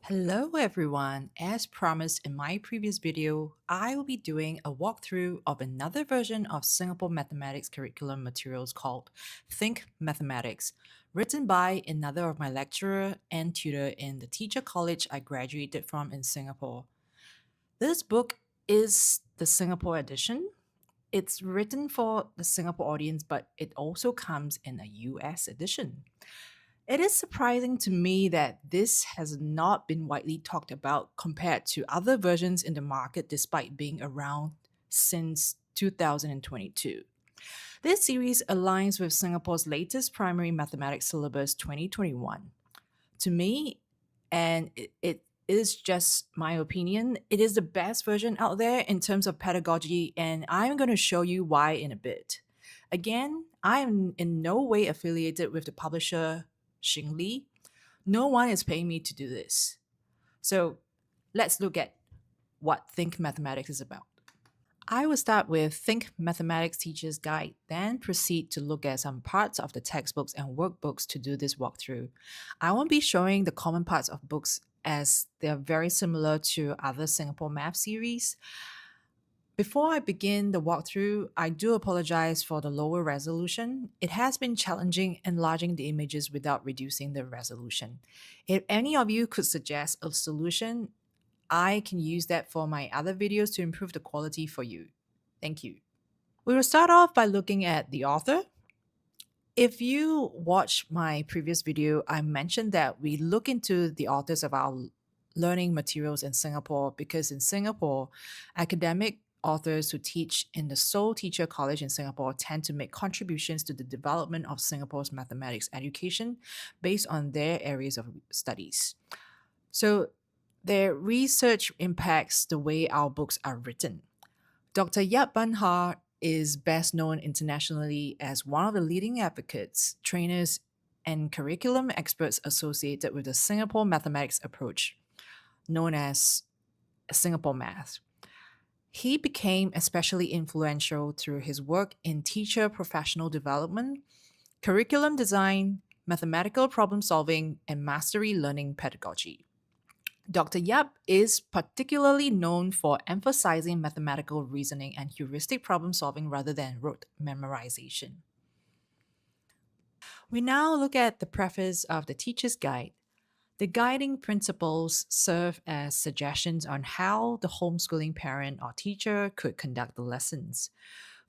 Hello everyone. As promised in my previous video, I will be doing a walkthrough of another version of Singapore mathematics curriculum materials called Think Mathematics, written by another of my lecturer and tutor in the teacher college I graduated from in Singapore. This book is the Singapore edition. It's written for the Singapore audience, but it also comes in a US edition. It is surprising to me that this has not been widely talked about compared to other versions in the market despite being around since 2022. This series aligns with Singapore's latest primary mathematics syllabus 2021. To me, and it is just my opinion, it is the best version out there in terms of pedagogy, and I'm going to show you why in a bit. Again, I am in no way affiliated with the publisher Xing Li. No one is paying me to do this. So let's look at what Think Mathematics is about. I will start with Think Mathematics Teacher's Guide, then proceed to look at some parts of the textbooks and workbooks to do this walkthrough. I won't be showing the common parts of books as they are very similar to other Singapore math series. Before I begin the walkthrough, I do apologize for the lower resolution. It has been challenging enlarging the images without reducing the resolution. If any of you could suggest a solution, I can use that for my other videos to improve the quality for you. Thank you. We will start off by looking at the author. If you watch my previous video, I mentioned that we look into the authors of our learning materials in Singapore because in Singapore, academic authors who teach in the sole teacher college in Singapore tend to make contributions to the development of Singapore's mathematics education based on their areas of studies. So their research impacts the way our books are written. Dr. Yap Ban Ha is best known internationally as one of the leading advocates, trainers, and curriculum experts associated with the Singapore mathematics approach, known as Singapore Math. He became especially influential through his work in teacher professional development, curriculum design, mathematical problem solving, and mastery learning pedagogy. Dr. Yap is particularly known for emphasizing mathematical reasoning and heuristic problem solving rather than rote memorization. We now look at the preface of the Teacher's Guide. The guiding principles serve as suggestions on how the homeschooling parent or teacher could conduct the lessons.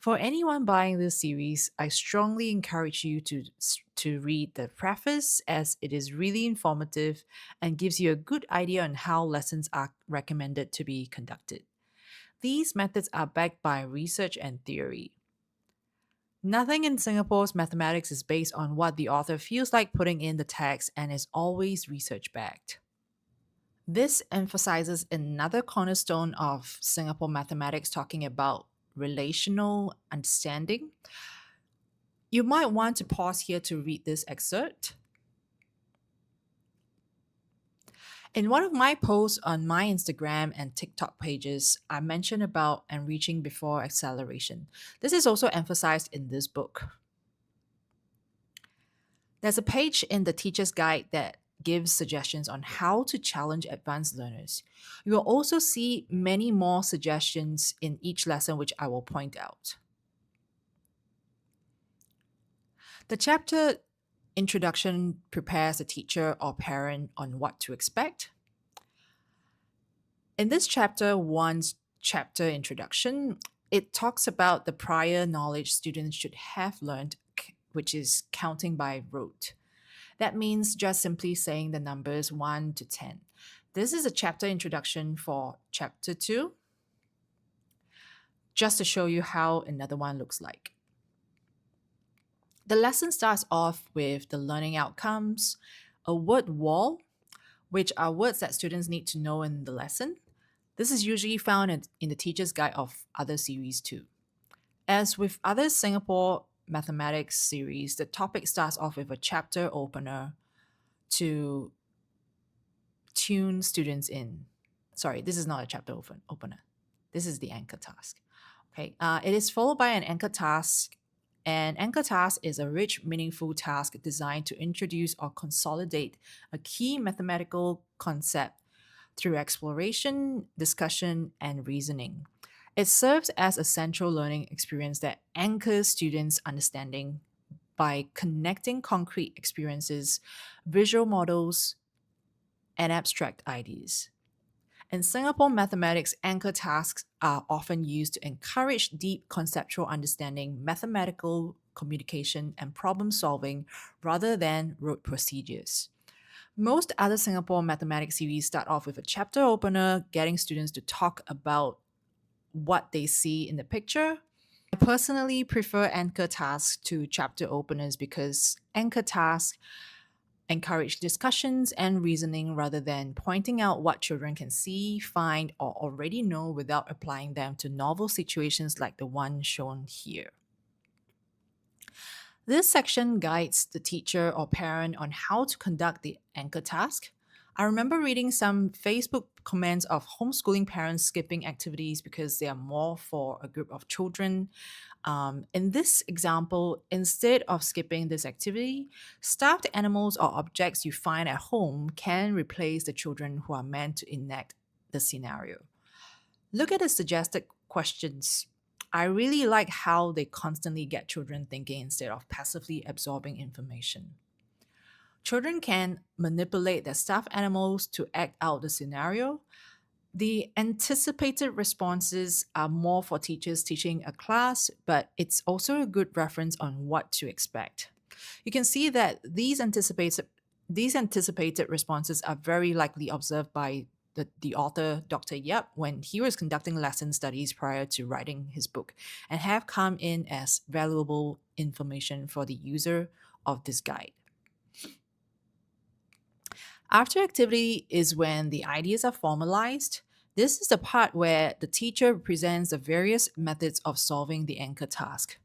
For anyone buying this series, I strongly encourage you to read the preface as it is really informative and gives you a good idea on how lessons are recommended to be conducted. These methods are backed by research and theory. Nothing in Singapore's mathematics is based on what the author feels like putting in the text and is always research backed. This emphasizes another cornerstone of Singapore mathematics talking about relational understanding. You might want to pause here to read this excerpt. In one of my posts on my Instagram and TikTok pages, I mentioned about enriching before acceleration. This is also emphasized in this book. There's a page in the teacher's guide that gives suggestions on how to challenge advanced learners. You will also see many more suggestions in each lesson, which I will point out. The chapter introduction prepares the teacher or parent on what to expect. In this chapter, one's chapter introduction, it talks about the prior knowledge students should have learned, which is counting by rote. That means just simply saying the numbers 1 to 10. This is a chapter introduction for chapter 2, just to show you how another one looks like. The lesson starts off with the learning outcomes, a word wall, which are words that students need to know in the lesson. This is usually found in the teacher's guide of other series too. As with other Singapore mathematics series, the topic starts off with a chapter opener to tune students in. Sorry, this is not a chapter opener. This is the anchor task. Okay, it is followed by an anchor task. An anchor task is a rich, meaningful task designed to introduce or consolidate a key mathematical concept through exploration, discussion, and reasoning. It serves as a central learning experience that anchors students' understanding by connecting concrete experiences, visual models, and abstract ideas. In Singapore, mathematics anchor tasks are often used to encourage deep conceptual understanding, mathematical communication, and problem solving rather than rote procedures. Most other Singapore mathematics series start off with a chapter opener, getting students to talk about what they see in the picture. I personally prefer anchor tasks to chapter openers because anchor tasks encourage discussions and reasoning rather than pointing out what children can see, find, or already know without applying them to novel situations like the one shown here. This section guides the teacher or parent on how to conduct the anchor task. I remember reading some Facebook comments of homeschooling parents skipping activities because they are more for a group of children. In this example, instead of skipping this activity, stuffed animals or objects you find at home can replace the children who are meant to enact the scenario. Look at the suggested questions. I really like how they constantly get children thinking instead of passively absorbing information. Children can manipulate their stuffed animals to act out the scenario. The anticipated responses are more for teachers teaching a class, but it's also a good reference on what to expect. You can see that these anticipated responses are very likely observed by the author, Dr. Yap, when he was conducting lesson studies prior to writing his book, and have come in as valuable information for the user of this guide. After activity is when the ideas are formalized. This is the part where the teacher presents the various methods of solving the anchor task.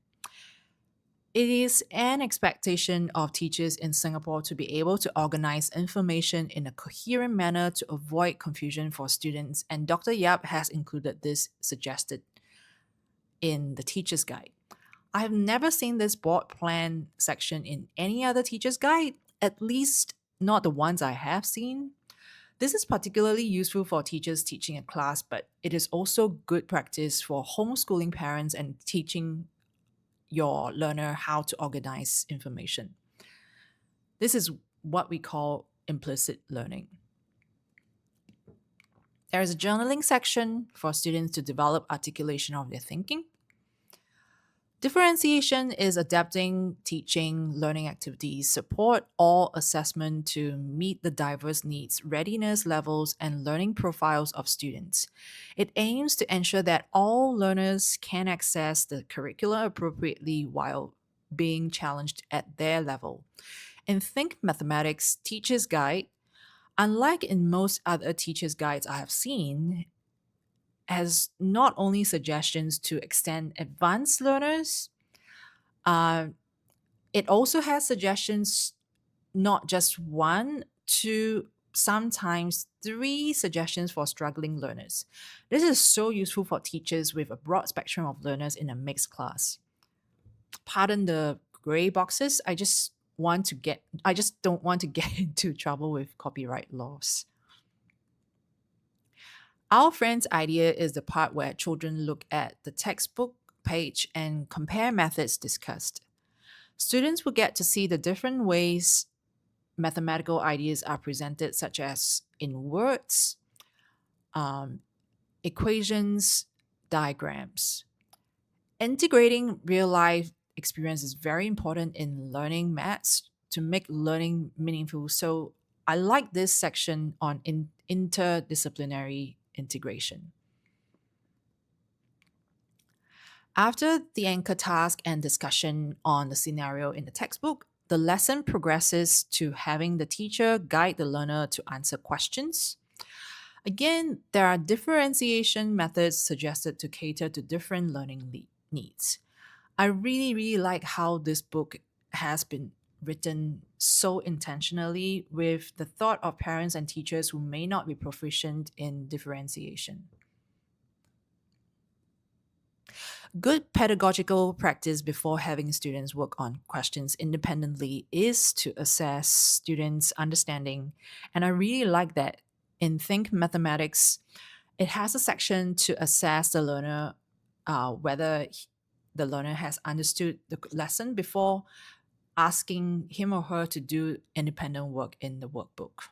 It is an expectation of teachers in Singapore to be able to organize information in a coherent manner to avoid confusion for students, and Dr. Yap has included this suggested in the teacher's guide. I have never seen this board plan section in any other teacher's guide, at least not the ones I have seen. This is particularly useful for teachers teaching a class, but it is also good practice for homeschooling parents and teaching your learner how to organize information. This is what we call implicit learning. There is a journaling section for students to develop articulation of their thinking. Differentiation is adapting teaching, learning activities, support, or assessment to meet the diverse needs, readiness levels, and learning profiles of students. It aims to ensure that all learners can access the curricula appropriately while being challenged at their level. In Think Mathematics Teacher's Guide, unlike in most other teacher's guides I have seen, has not only suggestions to extend advanced learners, uh, it also has suggestions, not just one, to sometimes three suggestions for struggling learners. This is so useful for teachers with a broad spectrum of learners in a mixed class. Pardon the gray boxes. I just don't want to get into trouble with copyright laws. Our friend's idea is the part where children look at the textbook page and compare methods discussed. Students will get to see the different ways mathematical ideas are presented, such as in words, um, equations, diagrams. Integrating real life experience is very important in learning maths to make learning meaningful. So I like this section on interdisciplinary integration. After the anchor task and discussion on the scenario in the textbook, the lesson progresses to having the teacher guide the learner to answer questions. Again, there are differentiation methods suggested to cater to different learning needs. I really, really like how this book has been written so intentionally with the thought of parents and teachers who may not be proficient in differentiation. Good pedagogical practice before having students work on questions independently is to assess students' understanding. And I really like that in Think Mathematics, it has a section to assess the learner whether the learner has understood the lesson before asking him or her to do independent work in the workbook.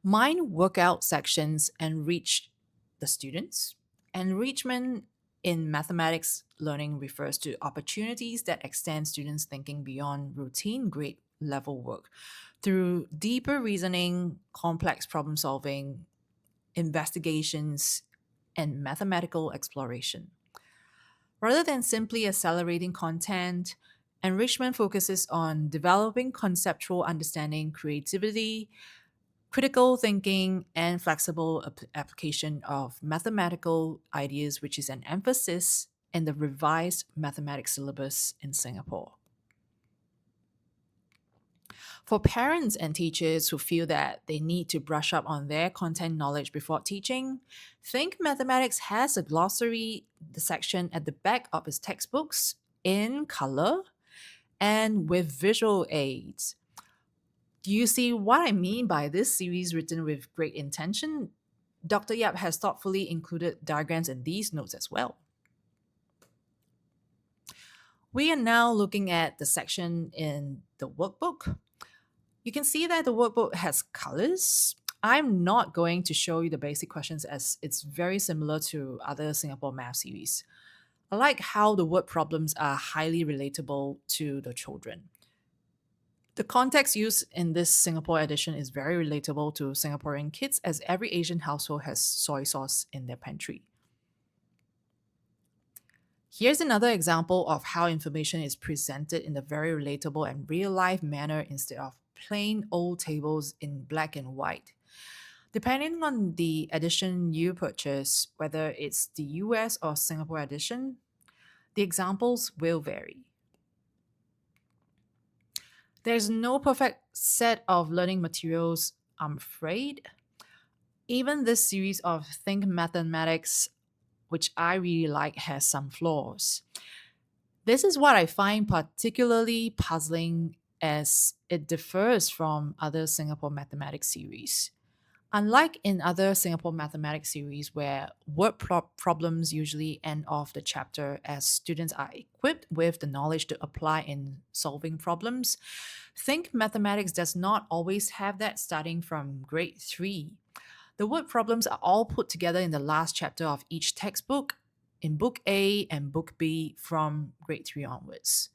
Mind workout sections enrich the students. Enrichment in mathematics learning refers to opportunities that extend students' thinking beyond routine grade level work through deeper reasoning, complex problem solving, investigations, and mathematical exploration. Rather than simply accelerating content, enrichment focuses on developing conceptual understanding, creativity, critical thinking, and flexible application of mathematical ideas, which is an emphasis in the revised mathematics syllabus in Singapore. For parents and teachers who feel that they need to brush up on their content knowledge before teaching, Think Mathematics has a glossary, the section at the back of its textbooks, in color and with visual aids. Do you see what I mean by this series written with great intention? Dr. Yap has thoughtfully included diagrams in these notes as well. We are now looking at the section in the workbook. You can see that the workbook has colors. I'm not going to show you the basic questions as it's very similar to other Singapore math series. I like how the word problems are highly relatable to the children. The context used in this Singapore edition is very relatable to Singaporean kids as every Asian household has soy sauce in their pantry. Here's another example of how information is presented in a very relatable and real-life manner instead of plain old tables in black and white. Depending on the edition you purchase, whether it's the US or Singapore edition, the examples will vary. There's no perfect set of learning materials, I'm afraid. Even this series of Think Mathematics, which I really like, has some flaws. This is what I find particularly puzzling as it differs from other Singapore mathematics series. Unlike in other Singapore mathematics series where word problems usually end off the chapter as students are equipped with the knowledge to apply in solving problems, Think Mathematics does not always have that starting from grade 3. The word problems are all put together in the last chapter of each textbook in Book A and Book B from grade 3 onwards.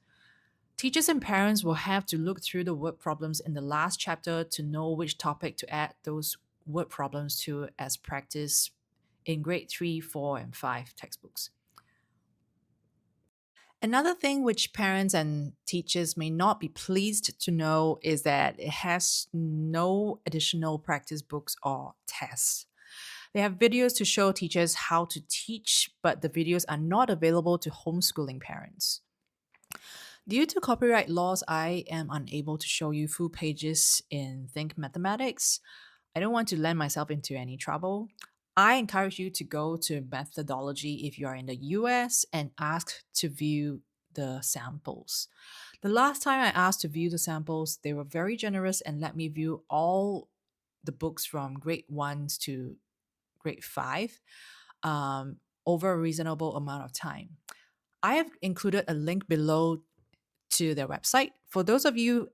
Teachers and parents will have to look through the word problems in the last chapter to know which topic to add those word problems to as practice in grade 3, 4, and 5 textbooks. Another thing which parents and teachers may not be pleased to know is that it has no additional practice books or tests. They have videos to show teachers how to teach, but the videos are not available to homeschooling parents. Due to copyright laws, I am unable to show you full pages in Think Mathematics. I don't want to land myself into any trouble. I encourage you to go to methodology if you are in the US and ask to view the samples. The last time I asked to view the samples, they were very generous and let me view all the books from grade 1 to grade 5 over a reasonable amount of time. I have included a link below to their website. For those of you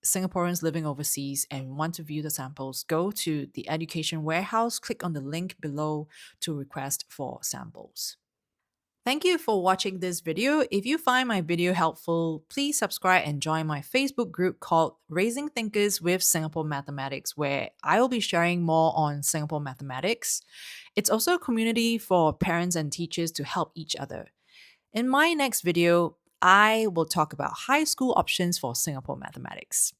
Singaporeans living overseas and want to view the samples, go to the Education Warehouse, click on the link below to request for samples. Thank you for watching this video. If you find my video helpful, please subscribe and join my Facebook group called Raising Thinkers with Singapore Mathematics, where I will be sharing more on Singapore mathematics. It's also a community for parents and teachers to help each other. In my next video, I will talk about high school options for Singapore mathematics.